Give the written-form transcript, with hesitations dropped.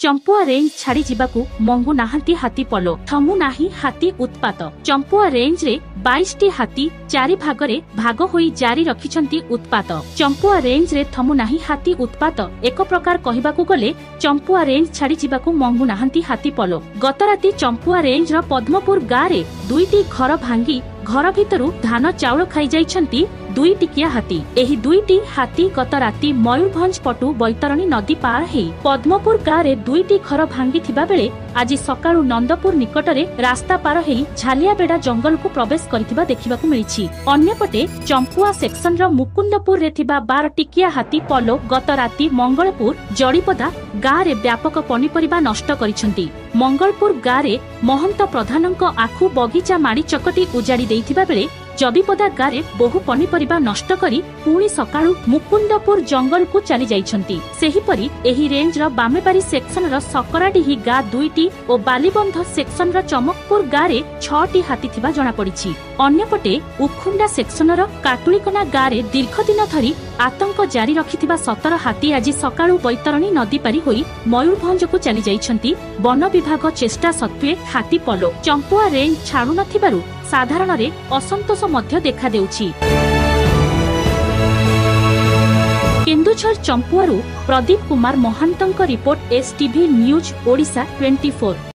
Champua range छाड़ी जिबाकू मंगु नाहांती हाथी पलो थमु नाही हाथी उत्पात। चंपुआ रेंज रे 22 टी हाथी 4 भागरे भाग होई जारी रखिछंती उत्पात। चंपुआ रेंज रे थमु नाही हाथी उत्पात एक प्रकार कहिबाकू गले चंपुआ रेंज छाड़ी जिबाकू मंगु नाहांती हाथी पलो। गत राती चंपुआ रेंज रा पद्मपुर गारे 2टी घर भांगी घर भितरु धान चाउल खाई जाइछंती 2 टिकिया हाथी। एही 2टी हाथी गत राती मयूरभंज पटु बैतरणी नदी पार हेई पद्मपुर गारे 2टी घर भांगी थिबा बेले आज सकाळु नंदपुर निकटरे रास्ता पार हेई झालियाबेडा जंगल को प्रवेश करिथिबा देखिबाकू मिलिछि। अन्यपटे चंपुआ सेक्शन रा मुकुंदपुर रे थिबा 12 टिकिया हाथी पलो गत राती मंगलपुर जड़ीपदा गारे व्यापक पनिपरिबा नष्ट करिछंती। मंगलपुर गारे महंत प्रधानक आखु बगीचा माड़ी चकटी उजाड़ी देइथिबा बेले जबीपदा गारे बहु पनिपरिबा नष्ट करी पुणी सकाळु मुकुंदपुर जंगल को चली जाइछंती। सेहीपरि एही रेंज रा बामेबारी सेक्शन रा सकराडीही गा 2टी ओ बालीबंध सेक्शन रा चमकपुर गारे 6टी हाथी थिबा जणा पड़िछि। अन्यपटे उखुंडा सेक्शन रा काटुलीकना गारे दीर्घ दिन धरी आतंक जारी रखिथिबा 17 हाथी आज सकाळु बैतरणी नदी पारी होई मयूरभंज को चली जाइछंती। वन विभाग चेष्टा सत्वे हाथी पलो चंपुआ रेंज छाडु नथिबारु साधारण रे असंतोष मध्य देखा देउछि। केन्दुझर चंपुआरु प्रदीप कुमार महांतंक रिपोर्ट एसटीवी न्यूज ओडिशा 24।